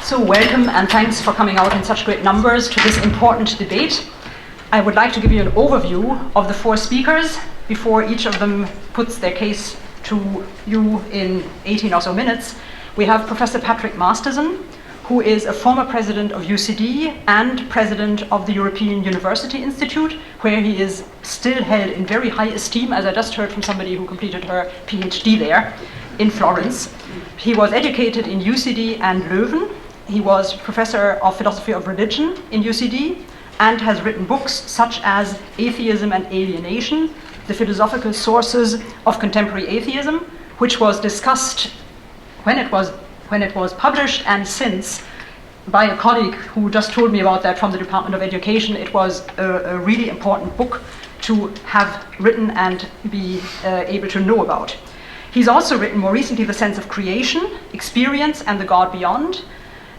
So welcome and thanks for coming out in such great numbers to this important debate. I would like to give you an overview of the four speakers before each of them puts their case to you in 18 or so minutes. We have Professor Patrick Masterson, who is a former president of UCD and president of the European University Institute, where he is still held in very high esteem, as I just heard from somebody who completed her PhD there in Florence. He was educated in UCD and Leuven. He was professor of philosophy of religion in UCD and has written books such as Atheism and Alienation, the philosophical sources of contemporary atheism, which was discussed when it was published, and since by a colleague who just told me about that from the Department of Education. It was a really important book to have written and be able to know about. He's also written more recently The Sense of Creation, Experience and the God Beyond,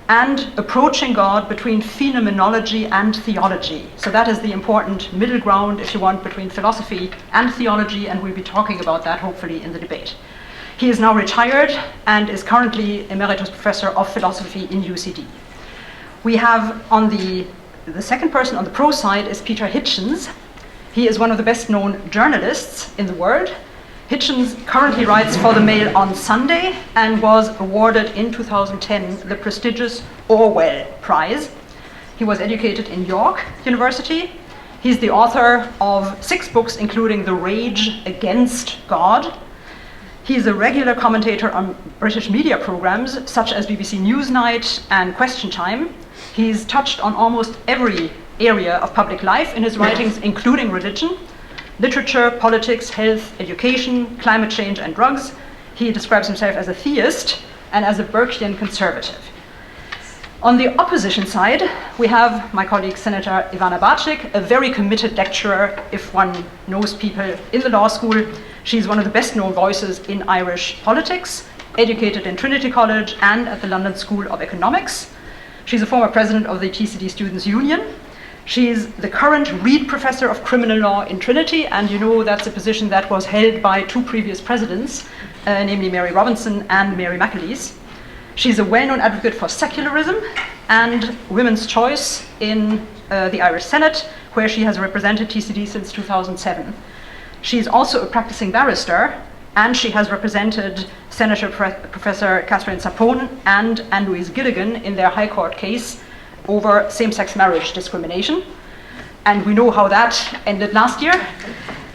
and Approaching God Between Phenomenology and Theology. So that is the important middle ground, if you want, between philosophy and theology, and we'll be talking about that hopefully in the debate. He is now retired and is currently Emeritus Professor of Philosophy in UCD. We have on the second person on the pro side is Peter Hitchens. He is one of the best known journalists in the world. Hitchens currently writes for the Mail on Sunday and was awarded in 2010 the prestigious Orwell Prize. He was educated in York University. He's the author of 6 books, including The Rage Against God. He's a regular commentator on British media programs such as BBC Newsnight and Question Time. He's touched on almost every area of public life in his writings, including religion, literature, politics, health, education, climate change, and drugs. He describes himself as a theist and as a Burkean conservative. On the opposition side, we have my colleague Senator Ivana Bacik, a very committed lecturer if one knows people in the law school. She's one of the best known voices in Irish politics, educated in Trinity College and at the London School of Economics. She's a former president of the TCD Students' Union. She's the current Reed Professor of Criminal Law in Trinity, and you know that's a position that was held by 2 previous presidents, namely Mary Robinson and Mary McAleese. She's a well-known advocate for secularism and women's choice in the Irish Senate, where she has represented TCD since 2007. She's also a practicing barrister, and she has represented Senator Professor Catherine Sapone and Anne-Louise Gilligan in their High Court case over same-sex marriage discrimination. And we know how that ended last year.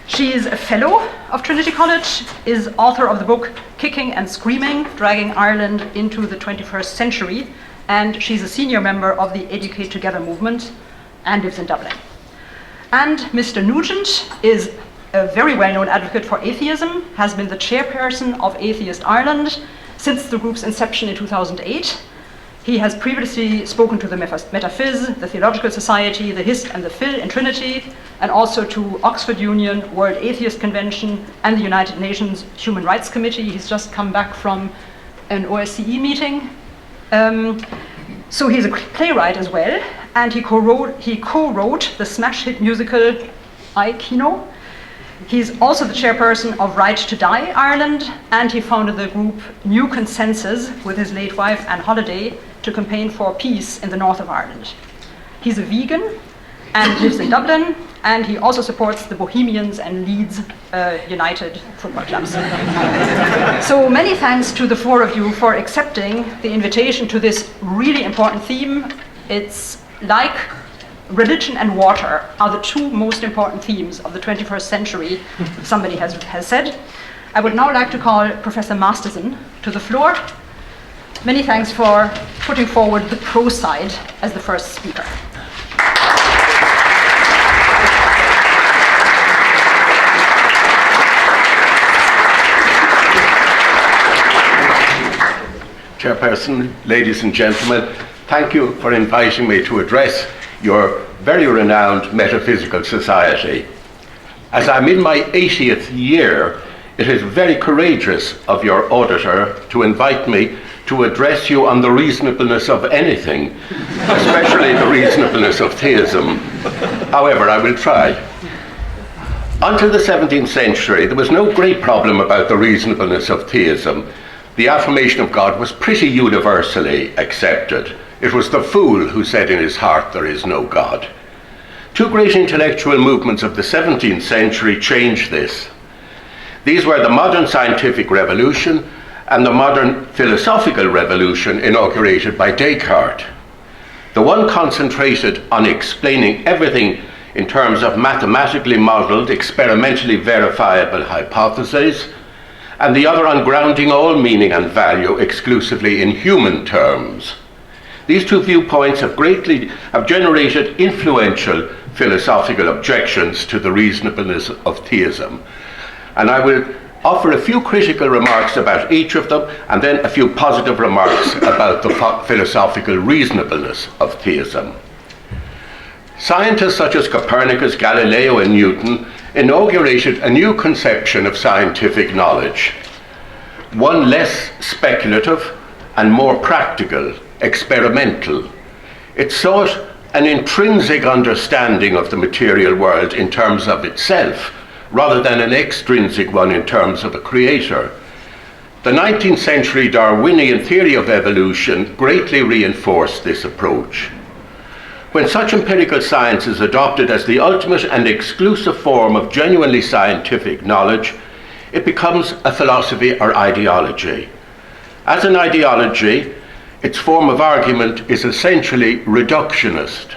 She is a fellow of Trinity College, is author of the book Kicking and Screaming, Dragging Ireland into the 21st Century, and she's a senior member of the Educate Together movement and lives in Dublin. And Mr. Nugent is a very well-known advocate for atheism, has been the chairperson of Atheist Ireland since the group's inception in 2008. He has previously spoken to the Metaphys, the Theological Society, the HIST and the Phil in Trinity, and also to Oxford Union, World Atheist Convention, and the United Nations Human Rights Committee. He's just come back from an OSCE meeting. So he's a playwright as well, and he co-wrote the smash hit musical I, Kino. He's also the chairperson of Right to Die Ireland, and he founded the group New Consensus with his late wife Anne Holliday to campaign for peace in the north of Ireland. He's a vegan and lives in Dublin, and he also supports the Bohemians and Leeds United football clubs. So many thanks to the 4 of you for accepting the invitation to this really important theme. It's like religion and water are the 2 most important themes of the 21st century, somebody has said. I would now like to call Professor Masterson to the floor. Many thanks for putting forward the pro side as the first speaker. Chairperson, ladies and gentlemen, thank you for inviting me to address your very renowned Metaphysical Society. As I'm in my 80th year, it is very courageous of your auditor to invite me to address you on the reasonableness of anything, especially the reasonableness of theism. However, I will try. Until the 17th century, there was no great problem about the reasonableness of theism. the affirmation of God was pretty universally accepted. It was the fool who said in his heart, "There is no God." Two great intellectual movements of the 17th century changed this. These were the modern scientific revolution and the modern philosophical revolution inaugurated by Descartes. The one concentrated on explaining everything in terms of mathematically modeled, experimentally verifiable hypotheses, and the other on grounding all meaning and value exclusively in human terms. These two viewpoints have generated influential philosophical objections to the reasonableness of theism. And I will offer a few critical remarks about each of them, and then a few positive remarks about the philosophical reasonableness of theism. Scientists such as Copernicus, Galileo, and Newton inaugurated a new conception of scientific knowledge, one less speculative and more practical, experimental. It sought an intrinsic understanding of the material world in terms of itself, rather than an extrinsic one in terms of a creator. The 19th century Darwinian theory of evolution greatly reinforced this approach. When such empirical science is adopted as the ultimate and exclusive form of genuinely scientific knowledge, it becomes a philosophy or ideology. As an ideology, its form of argument is essentially reductionist.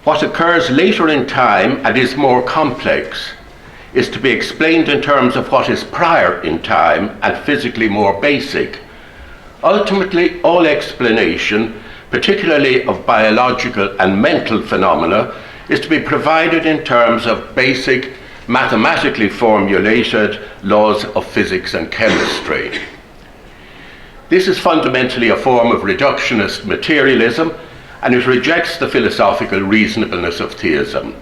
What occurs later in time and is more complex is to be explained in terms of what is prior in time and physically more basic. Ultimately, all explanation, particularly of biological and mental phenomena, is to be provided in terms of basic, mathematically formulated laws of physics and chemistry. This is fundamentally a form of reductionist materialism, and it rejects the philosophical reasonableness of theism.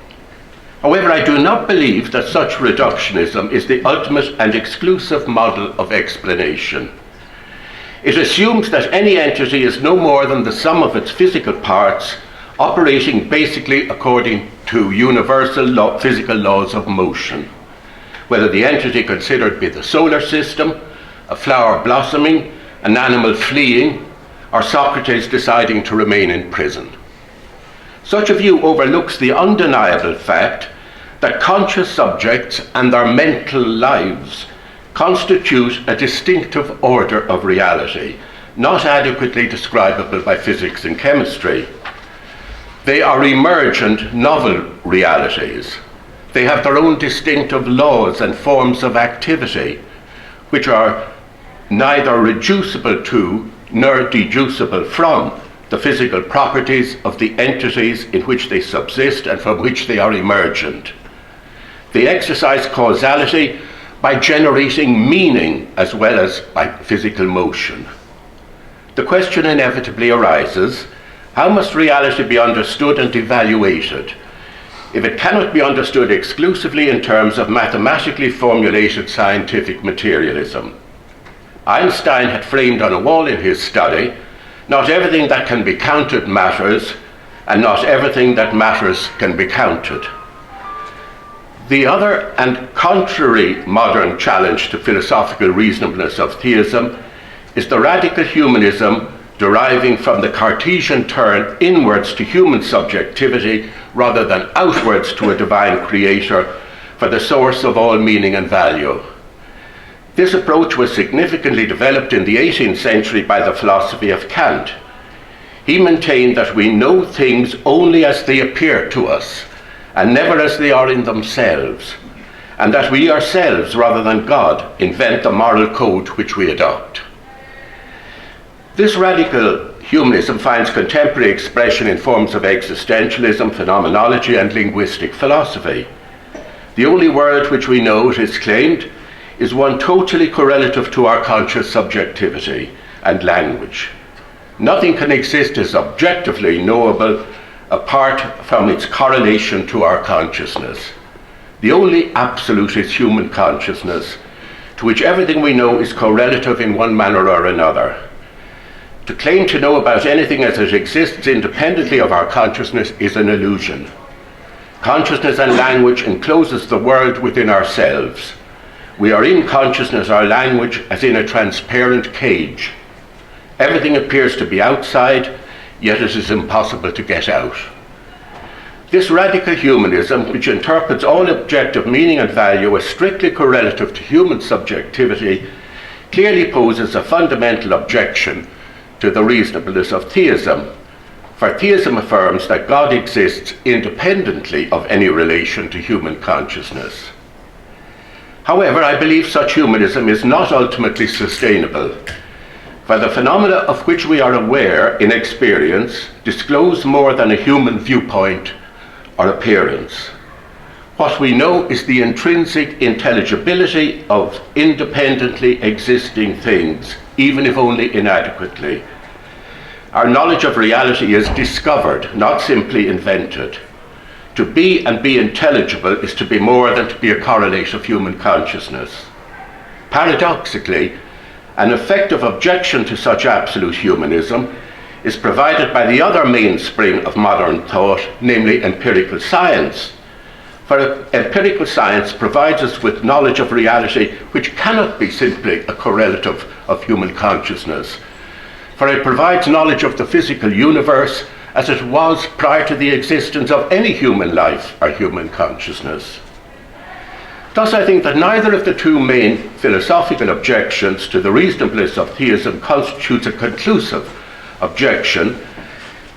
However, I do not believe that such reductionism is the ultimate and exclusive model of explanation. It assumes that any entity is no more than the sum of its physical parts, operating basically according to universal physical laws of motion. Whether the entity considered be the solar system, a flower blossoming, an animal fleeing, or Socrates deciding to remain in prison. Such a view overlooks the undeniable fact that conscious subjects and their mental lives constitute a distinctive order of reality, not adequately describable by physics and chemistry. They are emergent, novel realities. They have their own distinctive laws and forms of activity, which are neither reducible to nor deducible from the physical properties of the entities in which they subsist and from which they are emergent. They exercise causality by generating meaning as well as by physical motion. The question inevitably arises, how must reality be understood and evaluated if it cannot be understood exclusively in terms of mathematically formulated scientific materialism? Einstein had framed on a wall in his study, "Not everything that can be counted matters, and not everything that matters can be counted." The other and contrary modern challenge to philosophical reasonableness of theism is the radical humanism deriving from the Cartesian turn inwards to human subjectivity rather than outwards to a divine creator for the source of all meaning and value. This approach was significantly developed in the 18th century by the philosophy of Kant. He maintained that we know things only as they appear to us, and never as they are in themselves, and that we ourselves, rather than God, invent the moral code which we adopt. This radical humanism finds contemporary expression in forms of existentialism, phenomenology, and linguistic philosophy. The only world which we know, it is claimed, is one totally correlative to our conscious subjectivity and language. Nothing can exist as objectively knowable apart from its correlation to our consciousness. The only absolute is human consciousness, to which everything we know is correlative in one manner or another. To claim to know about anything as it exists independently of our consciousness is an illusion. Consciousness and language encloses the world within ourselves. We are in consciousness or language as in a transparent cage. Everything appears to be outside, yet it is impossible to get out. This radical humanism, which interprets all objective meaning and value as strictly correlative to human subjectivity, clearly poses a fundamental objection to the reasonableness of theism. For theism affirms that God exists independently of any relation to human consciousness. However, I believe such humanism is not ultimately sustainable, for the phenomena of which we are aware in experience disclose more than a human viewpoint or appearance. What we know is the intrinsic intelligibility of independently existing things, even if only inadequately. Our knowledge of reality is discovered, not simply invented. To be and be intelligible is to be more than to be a correlate of human consciousness. Paradoxically, an effective objection to such absolute humanism is provided by the other mainspring of modern thought, namely empirical science. For empirical science provides us with knowledge of reality which cannot be simply a correlative of human consciousness. For it provides knowledge of the physical universe as it was prior to the existence of any human life or human consciousness. Thus, I think that neither of the two main philosophical objections to the reasonableness of theism constitutes a conclusive objection,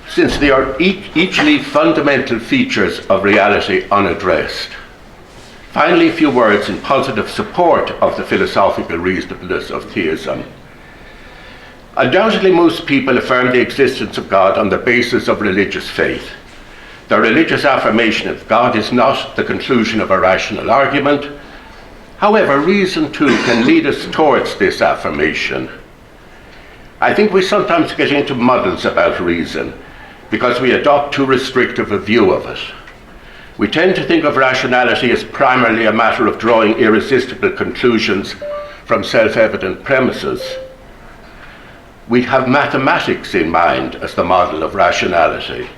since they are each leave fundamental features of reality unaddressed. Finally, a few words in positive support of the philosophical reasonableness of theism. Undoubtedly, most people affirm the existence of God on the basis of religious faith. The religious affirmation of God is not the conclusion of a rational argument. However, reason too can lead us towards this affirmation. I think we sometimes get into muddles about reason because we adopt too restrictive a view of it. We tend to think of rationality as primarily a matter of drawing irresistible conclusions from self-evident premises. We have mathematics in mind as the model of rationality.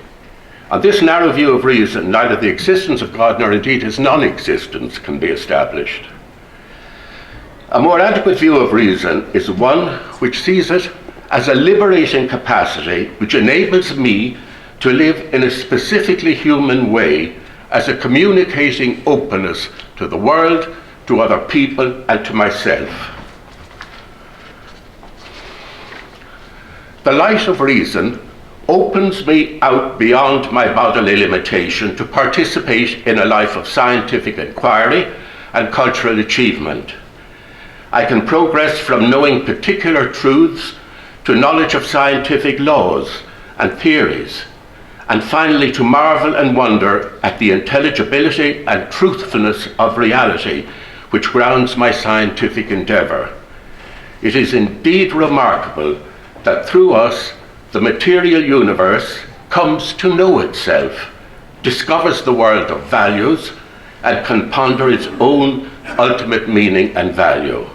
On this narrow view of reason, neither the existence of God nor indeed his non-existence can be established. A more adequate view of reason is one which sees it as a liberating capacity which enables me to live in a specifically human way as a communicating openness to the world, to other people, and to myself. The light of reason opens me out beyond my bodily limitation to participate in a life of scientific inquiry and cultural achievement. I can progress from knowing particular truths to knowledge of scientific laws and theories, and finally to marvel and wonder at the intelligibility and truthfulness of reality which grounds my scientific endeavour. It is indeed remarkable that through us the material universe comes to know itself, discovers the world of values, and can ponder its own ultimate meaning and value.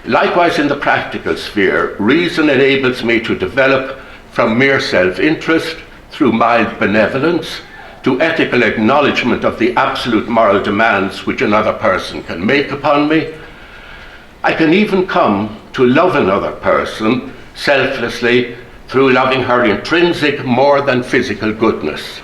Likewise, in the practical sphere, reason enables me to develop from mere self-interest through mild benevolence to ethical acknowledgement of the absolute moral demands which another person can make upon me. I can even come to love another person selflessly through loving her intrinsic more than physical goodness.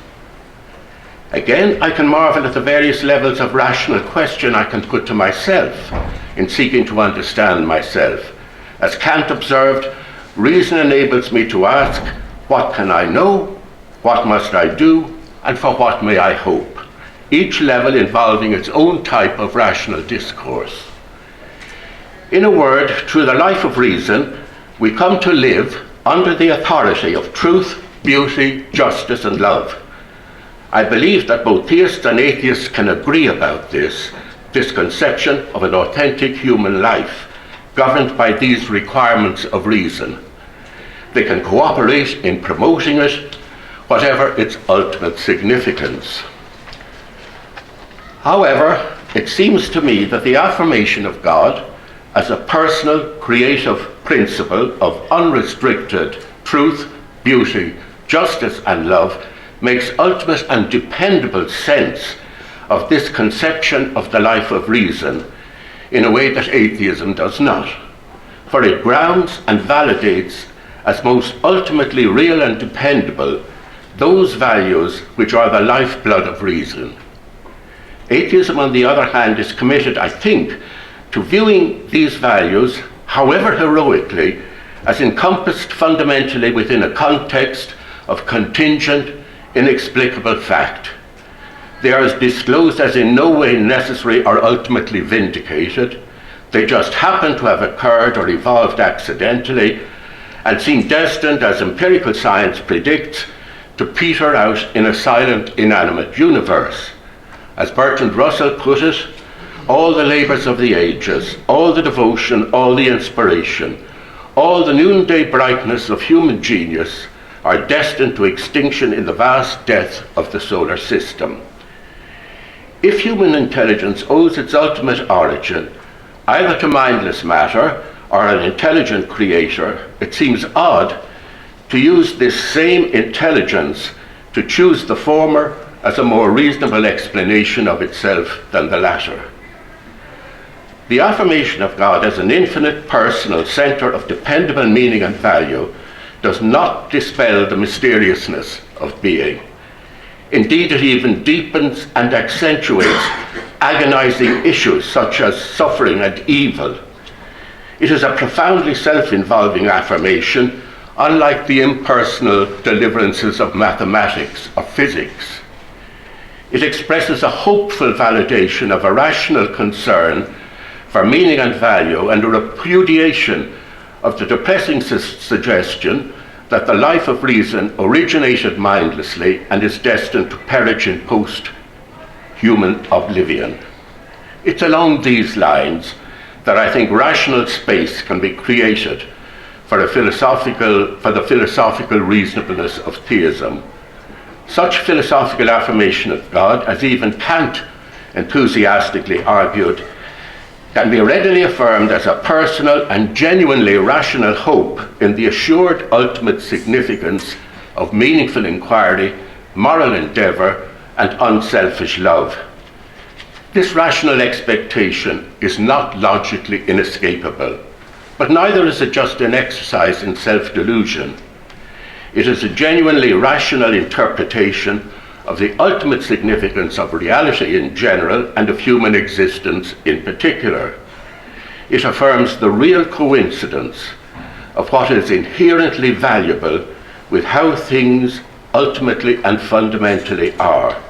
Again, I can marvel at the various levels of rational question I can put to myself in seeking to understand myself. As Kant observed, reason enables me to ask, what can I know? What must I do? And for what may I hope? Each level involving its own type of rational discourse. In a word, through the life of reason, we come to live under the authority of truth, beauty, justice, and love. I believe that both theists and atheists can agree about this conception of an authentic human life governed by these requirements of reason. They can cooperate in promoting it, whatever its ultimate significance. However, it seems to me that the affirmation of God as a personal, creative principle of unrestricted truth, beauty, justice, and love makes ultimate and dependable sense of this conception of the life of reason, in a way that atheism does not, for it grounds and validates as most ultimately real and dependable those values which are the lifeblood of reason. Atheism, on the other hand, is committed, I think, to viewing these values, however heroically, as encompassed fundamentally within a context of contingent, inexplicable fact. They are as disclosed as in no way necessary or ultimately vindicated. They just happen to have occurred or evolved accidentally and seem destined, as empirical science predicts, to peter out in a silent, inanimate universe. As Bertrand Russell put it, all the labours of the ages, all the devotion, all the inspiration, all the noonday brightness of human genius are destined to extinction in the vast death of the solar system. If human intelligence owes its ultimate origin either to mindless matter or an intelligent creator, it seems odd to use this same intelligence to choose the former as a more reasonable explanation of itself than the latter. The affirmation of God as an infinite personal centre of dependable meaning and value does not dispel the mysteriousness of being. Indeed, it even deepens and accentuates agonizing issues such as suffering and evil. It is a profoundly self-involving affirmation, unlike the impersonal deliverances of mathematics or physics. It expresses a hopeful validation of a rational concern for meaning and value and a repudiation of the depressing suggestion that the life of reason originated mindlessly and is destined to perish in post-human oblivion. It's along these lines that I think rational space can be created for the philosophical reasonableness of theism. Such philosophical affirmation of God, as even Kant enthusiastically argued, can be readily affirmed as a personal and genuinely rational hope in the assured ultimate significance of meaningful inquiry, moral endeavour, and unselfish love. This rational expectation is not logically inescapable, but neither is it just an exercise in self-delusion. It is a genuinely rational interpretation of the ultimate significance of reality in general and of human existence in particular. It affirms the real coincidence of what is inherently valuable with how things ultimately and fundamentally are.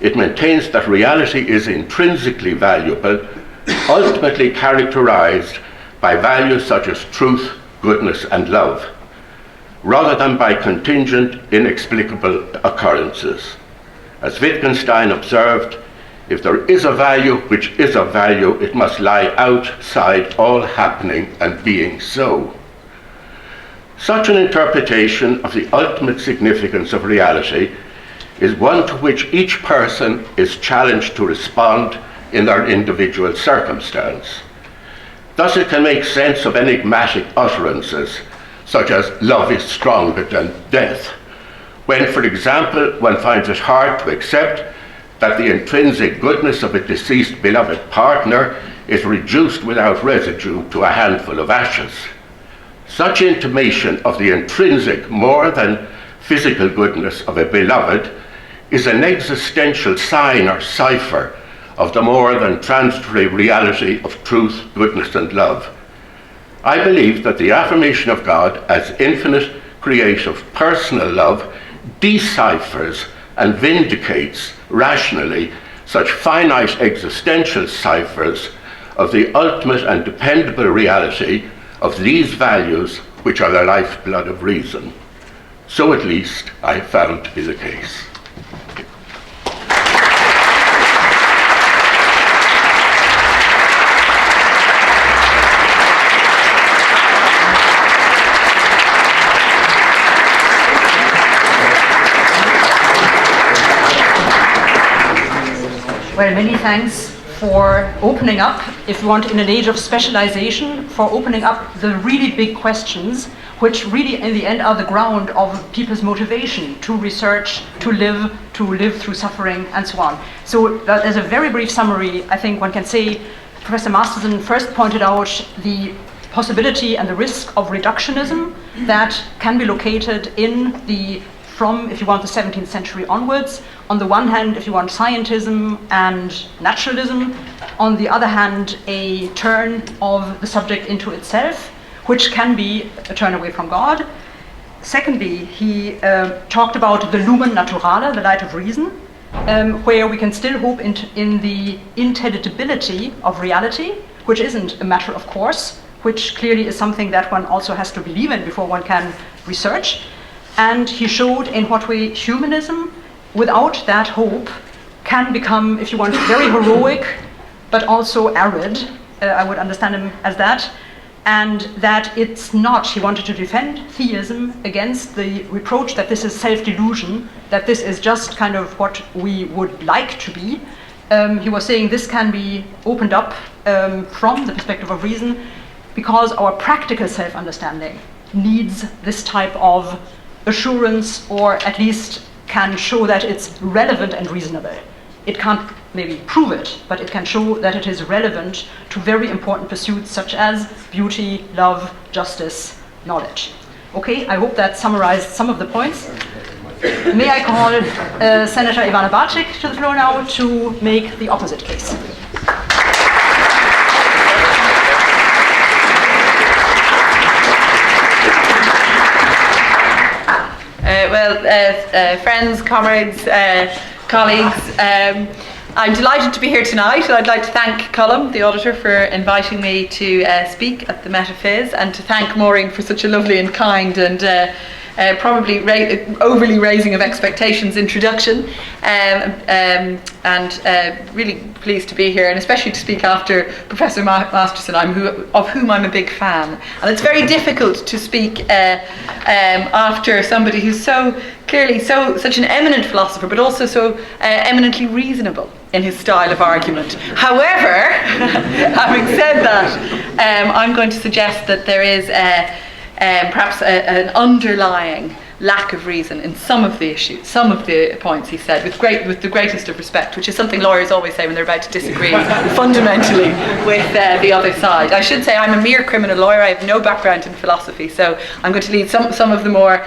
It maintains that reality is intrinsically valuable, ultimately characterized by values such as truth, goodness, and love, rather than by contingent, inexplicable occurrences. As Wittgenstein observed, if there is a value which is of value, it must lie outside all happening and being so. Such an interpretation of the ultimate significance of reality is one to which each person is challenged to respond in their individual circumstance. Thus it can make sense of enigmatic utterances, such as love is stronger than death, when, for example, one finds it hard to accept that the intrinsic goodness of a deceased beloved partner is reduced without residue to a handful of ashes. Such intimation of the intrinsic more than physical goodness of a beloved is an existential sign or cipher of the more than transitory reality of truth, goodness, and love. I believe that the affirmation of God as infinite, creative, personal love deciphers and vindicates rationally such finite existential ciphers of the ultimate and dependable reality of these values which are the lifeblood of reason. So at least I have found to be the case. Well, many thanks for opening up, if you want, in an age of specialization, for opening up the really big questions, which really in the end are the ground of people's motivation to research, to live through suffering, and so on. So as a very brief summary, I think one can say Professor Masterson first pointed out the possibility and the risk of reductionism that can be located from, if you want, the 17th century onwards. On the one hand, if you want, scientism and naturalism. On the other hand, a turn of the subject into itself, which can be a turn away from God. Secondly, he talked about the lumen naturale, the light of reason, where we can still hope in the intelligibility of reality, which isn't a matter of course, which clearly is something that one also has to believe in before one can research. And he showed in what way humanism, without that hope, can become, if you want, very heroic, but also arid. I would understand him as that. And that it's not, he wanted to defend theism against the reproach that this is self-delusion, that this is just kind of what we would like to be. He was saying this can be opened up from the perspective of reason, because our practical self-understanding needs this type of assurance, or at least can show that it's relevant and reasonable. It can't maybe prove it, but it can show that it is relevant to very important pursuits such as beauty, love, justice, knowledge. Okay, I hope that summarized some of the points. May I call Senator Ivana Bacik to the floor now to make the opposite case. Friends, comrades, colleagues, I'm delighted to be here tonight, and I'd like to thank Colm, the auditor, for inviting me to speak at the MetaPhys, and to thank Maureen for such a lovely and kind and probably overly raising of expectations introduction, and really pleased to be here, and especially to speak after Professor Masterson, of whom I'm a big fan. And it's very difficult to speak after somebody who's so clearly such an eminent philosopher, but also so eminently reasonable in his style of argument. However, having said that, I'm going to suggest that there is perhaps an underlying lack of reason in some of the issues, some of the points he said, with the greatest of respect, which is something lawyers always say when they're about to disagree fundamentally with the other side. I should say I'm a mere criminal lawyer. I have no background in philosophy, so I'm going to leave some of the more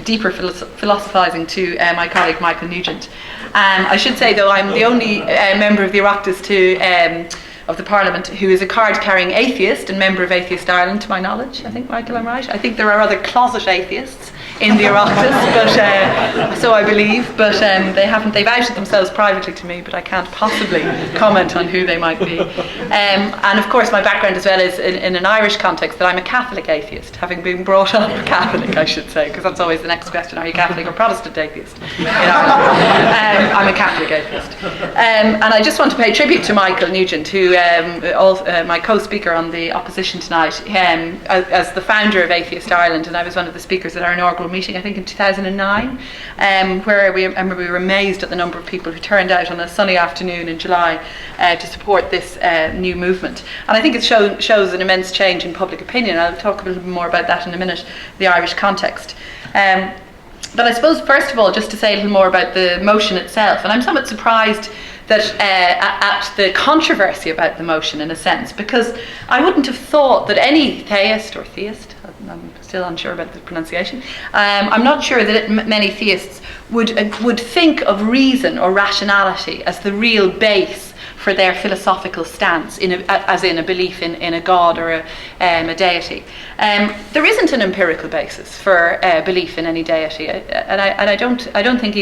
deeper philosophizing to my colleague Michael Nugent. I should say, though, I'm the only member of the Oireachtas of the Parliament who is a card-carrying atheist and member of Atheist Ireland, to my knowledge. I think, Michael, I'm right. I think there are other closet atheists in the Oireachtas, but so I believe. But they've outed themselves privately to me, but I can't possibly comment on who they might be. And of course, my background as well is in an Irish context, that I'm a Catholic atheist, having been brought up Catholic, I should say, because that's always the next question: are you Catholic or Protestant atheist? In Ireland, I'm a Catholic atheist, and I just want to pay tribute to Michael Nugent, who my co-speaker on the opposition tonight, as the founder of Atheist Ireland, and I was one of the speakers at our inaugural meeting, I think in 2009, where I remember we were amazed at the number of people who turned out on a sunny afternoon in July to support this new movement. And I think it shows an immense change in public opinion. I'll talk a little bit more about that in a minute, the Irish context. But I suppose, first of all, just to say a little more about the motion itself, and I'm somewhat surprised that at the controversy about the motion, in a sense, because I wouldn't have thought that any theist or theist, I'm still unsure about the pronunciation, I'm not sure that many theists would think of reason or rationality as the real base for their philosophical stance, as in a belief in a god or a deity. There isn't an empirical basis for belief in any deity, and I don't think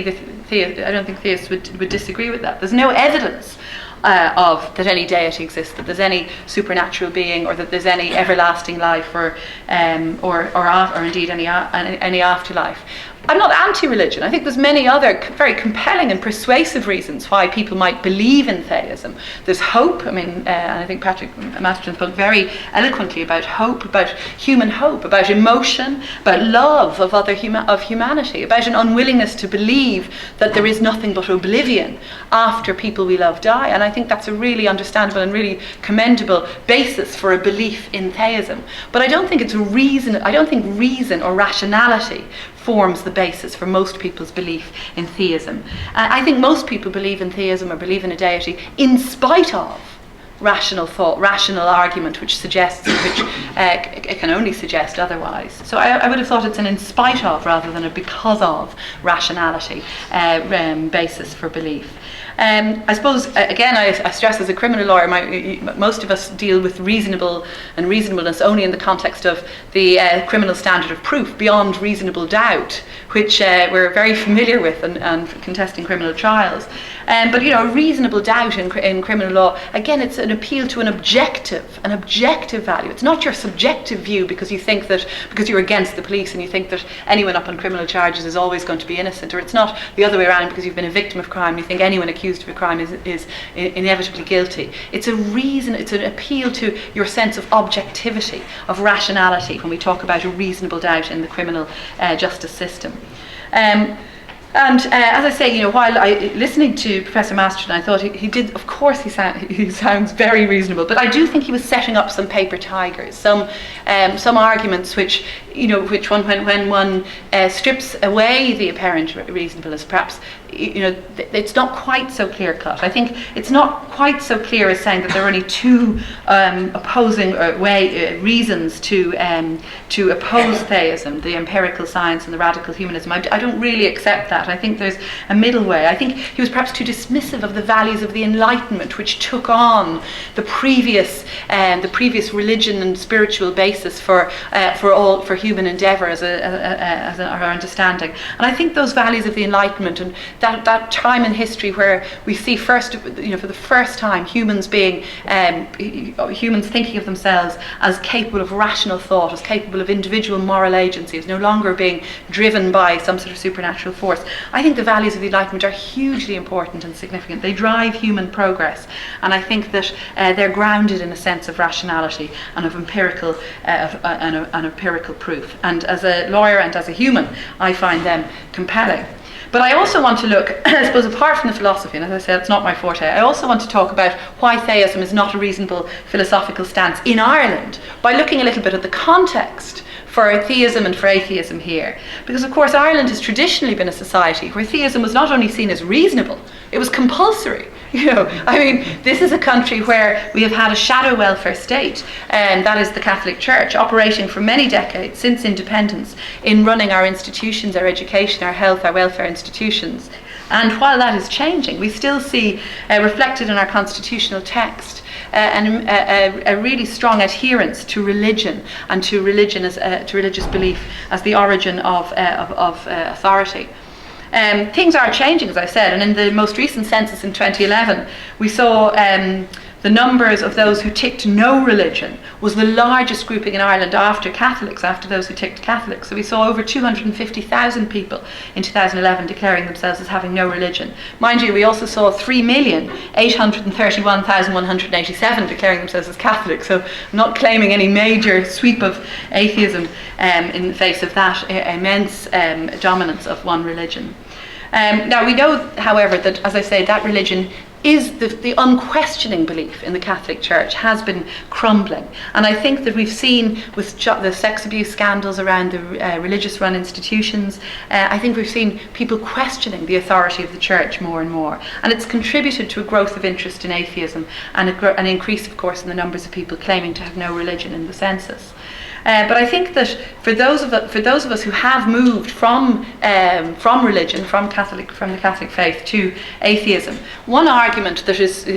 theists would disagree with that. There's no evidence of that any deity exists, that there's any supernatural being, or that there's any everlasting life, or indeed any afterlife. I'm not anti-religion. I think there's many other very compelling and persuasive reasons why people might believe in theism. There's hope. I mean, and I think Patrick Masterson spoke very eloquently about hope, about human hope, about emotion, about love of humanity, about an unwillingness to believe that there is nothing but oblivion after people we love die. And I think that's a really understandable and really commendable basis for a belief in theism. But I don't think it's reason. I don't think reason or rationality forms the basis for most people's belief in theism. I think most people believe in theism or believe in a deity in spite of rational thought, rational argument, which suggests, it can only suggest otherwise. So I would have thought it's an in spite of rather than a because of rationality basis for belief. I suppose, again, I stress as a criminal lawyer, most of us deal with reasonable and reasonableness only in the context of the criminal standard of proof, beyond reasonable doubt, which we're very familiar with and contesting criminal trials. But reasonable doubt in criminal law, again, it's an appeal to an objective value. It's not your subjective view because you're against the police and you think that anyone up on criminal charges is always going to be innocent, or it's not the other way around because you've been a victim of crime and you think anyone accused of a crime is inevitably guilty. It's an appeal to your sense of objectivity, of rationality when we talk about a reasonable doubt in the criminal justice system. And as I say, while listening to Professor Masterson, I thought he did, of course, he sounds very reasonable, but I do think he was setting up some paper tigers, some arguments which when one strips away the apparent reasonableness, perhaps it's not quite so clear cut. I think it's not quite so clear as saying that there are only two opposing reasons to oppose theism, the empirical science and the radical humanism. I don't really accept that. I think there's a middle way. I think he was perhaps too dismissive of the values of the Enlightenment, which took on the previous religion and spiritual basis for human endeavour as our understanding. And I think those values of the Enlightenment and that time in history where we see for the first time humans thinking of themselves as capable of rational thought, as capable of individual moral agency, as no longer being driven by some sort of supernatural force. I think the values of the Enlightenment are hugely important and significant. They drive human progress, and I think that they're grounded in a sense of rationality and of empirical proof. And as a lawyer and as a human, I find them compelling. But I also want to look, I suppose, apart from the philosophy, and as I said, it's not my forte, I also want to talk about why theism is not a reasonable philosophical stance in Ireland by looking a little bit at the context for theism and for atheism here. Because, of course, Ireland has traditionally been a society where theism was not only seen as reasonable, it was compulsory. This is a country where we have had a shadow welfare state, and that is the Catholic Church, operating for many decades since independence in running our institutions, our education, our health, our welfare institutions. And while that is changing, we still see reflected in our constitutional text a really strong adherence to religion and to religious belief as the origin of authority. Things are changing, as I said, and in the most recent census in 2011, we saw the numbers of those who ticked no religion was the largest grouping in Ireland after Catholics, after those who ticked Catholics. So we saw over 250,000 people in 2011 declaring themselves as having no religion. Mind you, we also saw 3,831,187 declaring themselves as Catholics, so not claiming any major sweep of atheism in the face of that immense dominance of one religion. Now we know, however, that, as I say, that religion is the unquestioning belief in the Catholic Church has been crumbling. And I think that we've seen with the sex abuse scandals around the religious run institutions, I think we've seen people questioning the authority of the Church more and more. And it's contributed to a growth of interest in atheism and an increase, of course, in the numbers of people claiming to have no religion in the census. But I think that for those of us who have moved from religion, from the Catholic faith to atheism, one argument that is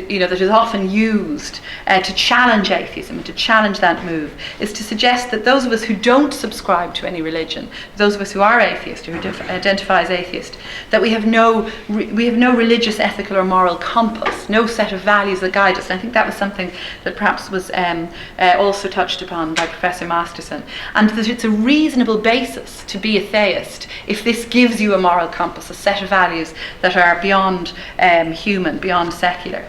often used to challenge atheism and to challenge that move is to suggest that those of us who don't subscribe to any religion, those of us who are atheist or who identify as atheist, that we have no religious, ethical, or moral compass, no set of values that guide us. And I think that was something that perhaps was also touched upon by Professor Masterson. And that it's a reasonable basis to be a theist if this gives you a moral compass, a set of values that are beyond human, beyond secular.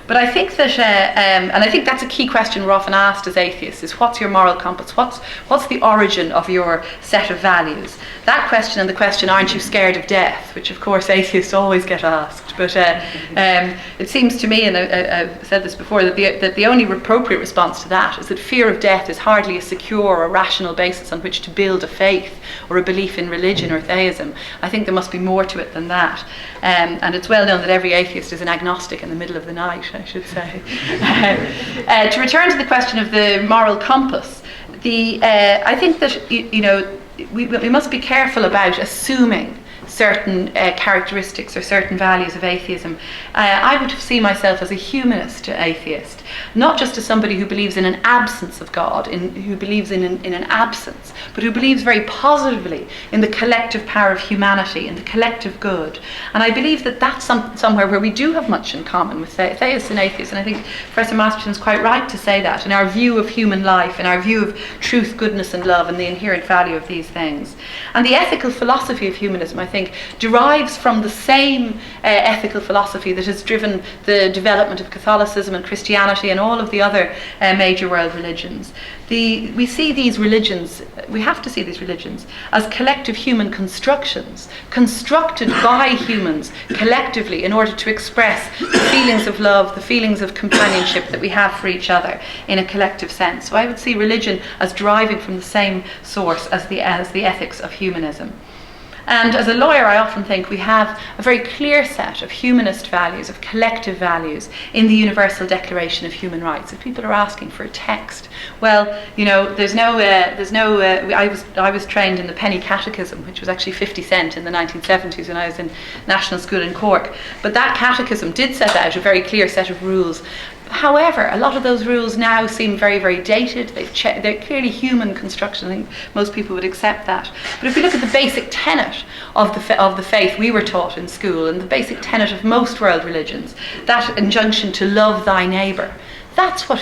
But I think that, and I think that's a key question we're often asked as atheists, is what's your moral compass? What's the origin of your set of values? That question and the question, aren't you scared of death, which of course atheists always get asked. But it seems to me, and I've said this before, that the only appropriate response to that is that fear of death is hardly a secure or rational basis on which to build a faith or a belief in religion or theism. I think there must be more to it than that. And it's well known that every atheist is an agnostic in the middle of the night. I should say. To return to the question of the moral compass, I think that we must be careful about assuming certain characteristics or certain values of atheism. I would see myself as a humanist atheist, not just as somebody who believes in an absence of God, who believes in an absence, but who believes very positively in the collective power of humanity, in the collective good. And I believe that that's somewhere where we do have much in common with theists and atheists, and I think Professor Masterson is quite right to say that, in our view of human life, in our view of truth, goodness and love, and the inherent value of these things. And the ethical philosophy of humanism, I think, derives from the same ethical philosophy that has driven the development of Catholicism and Christianity and all of the other major world religions. We see these religions, we have to see these religions as collective human constructions, constructed by humans collectively in order to express the feelings of love, the feelings of companionship that we have for each other in a collective sense. So I would see religion as deriving from the same source as the ethics of humanism. And as a lawyer, I often think we have a very clear set of humanist values, of collective values in the Universal Declaration of Human Rights. If people are asking for a text, well, I was trained in the Penny Catechism, which was actually 50 cent in the 1970s when I was in national school in Cork. But that catechism did set out a very clear set of rules. However, a lot of those rules now seem very, very dated. They're clearly human construction. I think most people would accept that. But if we look at the basic tenet of the faith we were taught in school, and the basic tenet of most world religions, that injunction to love thy neighbour, that's what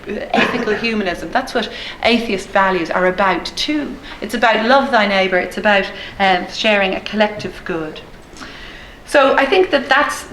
ethical humanism, that's what atheist values are about too. It's about love thy neighbour. It's about sharing a collective good. So I think that's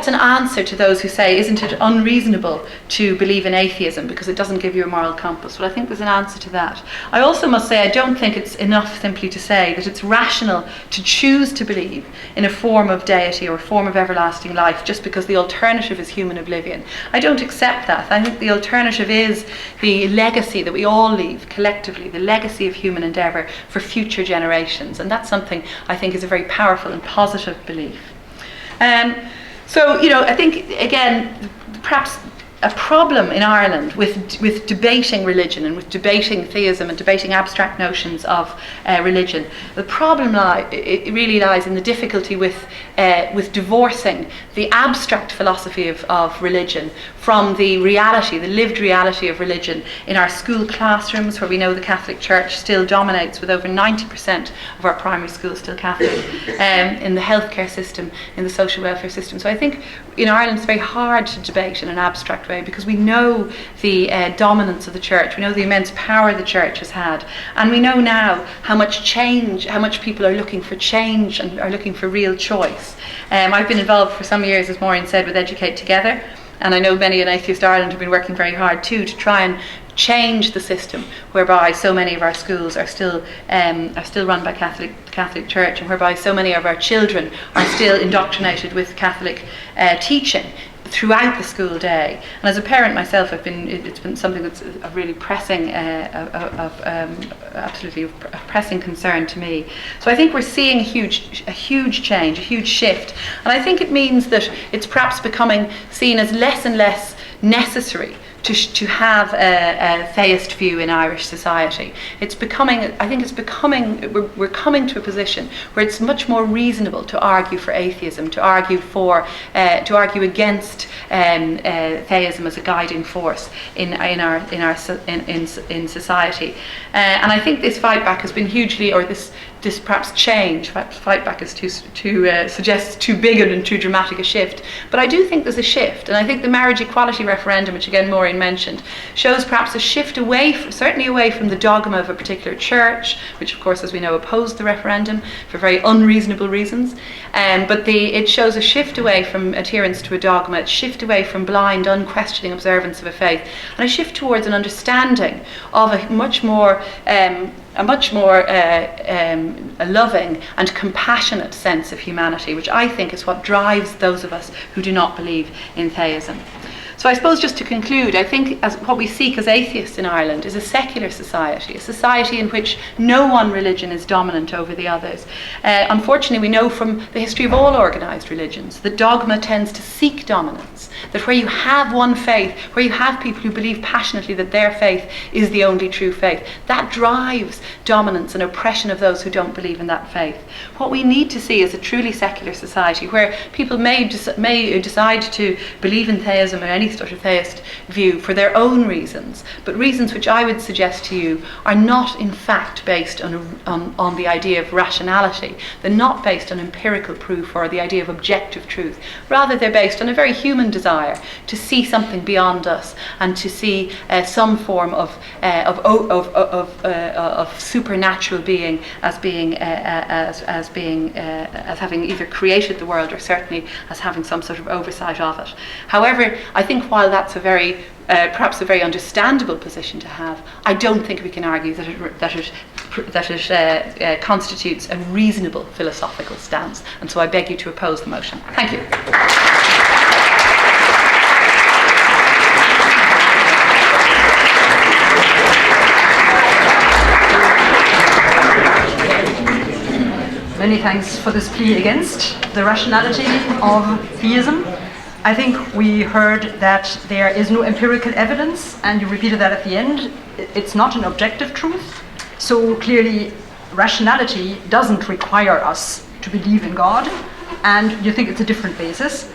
an answer to those who say, isn't it unreasonable to believe in atheism because it doesn't give you a moral compass? Well, I think there's an answer to that. I also must say I don't think it's enough simply to say that it's rational to choose to believe in a form of deity or a form of everlasting life just because the alternative is human oblivion. I don't accept that. I think the alternative is the legacy that we all leave collectively, the legacy of human endeavour for future generations. And that's something I think is a very powerful and positive belief. I think, again, perhaps a problem in Ireland with debating religion and with debating theism and debating abstract notions of religion. The problem really lies in the difficulty with divorcing the abstract philosophy of religion from the reality, the lived reality of religion in our school classrooms, where we know the Catholic Church still dominates with over 90% of our primary schools still Catholic, in the healthcare system, in the social welfare system. So I think in Ireland it's very hard to debate in an abstract way because we know the dominance of the Church, we know the immense power the Church has had, and we know now how much people are looking for change and are looking for real choice. I've been involved for some years, as Maureen said, with Educate Together, and I know many in Atheist Ireland have been working very hard too to try and change the system whereby so many of our schools are still run by Catholic Church, and whereby so many of our children are still indoctrinated with Catholic teaching throughout the school day. And as a parent myself, it's been something that's a really pressing, absolutely a pressing concern to me. So I think we're seeing a huge change, a huge shift, and I think it means that it's perhaps becoming seen as less and less necessary to have a theist view in Irish society. We're coming to a position where it's much more reasonable to argue for atheism, to argue against theism as a guiding force in society. And I think this fight back has been hugely, or this perhaps change, fight back is suggests too big and too dramatic a shift, but I do think there's a shift, and I think the marriage equality referendum, which again Maureen mentioned, shows perhaps a shift certainly away from the dogma of a particular church, which of course, as we know, opposed the referendum for very unreasonable reasons, but it shows a shift away from adherence to a dogma, a shift away from blind, unquestioning observance of a faith, and a shift towards an understanding of a much more loving and compassionate sense of humanity, which I think is what drives those of us who do not believe in theism. So I suppose just to conclude, I think as what we seek as atheists in Ireland is a secular society, a society in which no one religion is dominant over the others. Unfortunately, we know from the history of all organised religions that dogma tends to seek dominance, that where you have one faith, where you have people who believe passionately that their faith is the only true faith, that drives dominance and oppression of those who don't believe in that faith. What we need to see is a truly secular society where people may decide to believe in theism or any sort of theist view for their own reasons, but reasons which I would suggest to you are not in fact based on the idea of rationality. They're not based on empirical proof or the idea of objective truth. Rather, they're based on a very human desire to see something beyond us and to see some form of supernatural being as having either created the world or certainly as having some sort of oversight of it. However, I think while that's a very perhaps a very understandable position to have, I don't think we can argue that it constitutes a reasonable philosophical stance, and so I beg you to oppose the motion. Thank you. Many thanks for this plea against the rationality of theism. I think we heard that there is no empirical evidence, and you repeated that at the end. It's not an objective truth. So clearly, rationality doesn't require us to believe in God, and you think it's a different basis.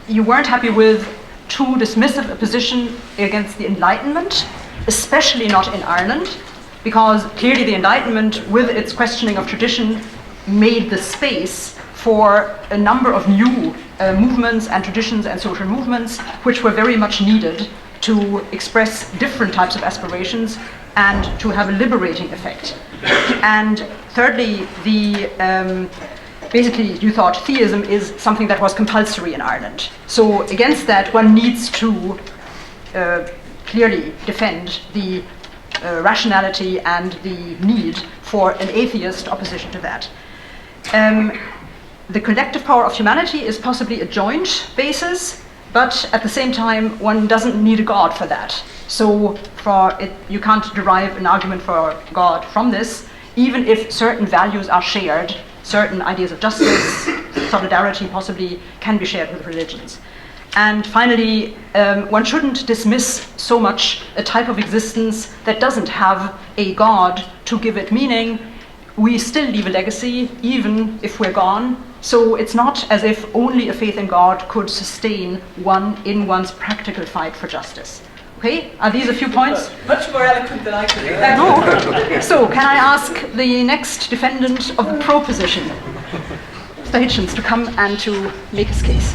You weren't happy with too dismissive a position against the Enlightenment, especially not in Ireland, because clearly the Enlightenment, with its questioning of tradition, made the space for a number of new movements and traditions and social movements which were very much needed to express different types of aspirations and to have a liberating effect. And thirdly, basically you thought theism is something that was compulsory in Ireland. So against that, one needs to clearly defend the rationality and the need for an atheist opposition to that. The collective power of humanity is possibly a joint basis, but at the same time, one doesn't need a God for that. So you can't derive an argument for God from this, even if certain values are shared, certain ideas of justice, solidarity possibly can be shared with religions. And finally, one shouldn't dismiss so much a type of existence that doesn't have a God to give it meaning. We still leave a legacy, even if we're gone. So it's not as if only a faith in God could sustain one in one's practical fight for justice. Okay, are these a few points? Much more eloquent than I could do. No. So can I ask the next defendant of the proposition, Mr. Hitchens, to come and to make his case?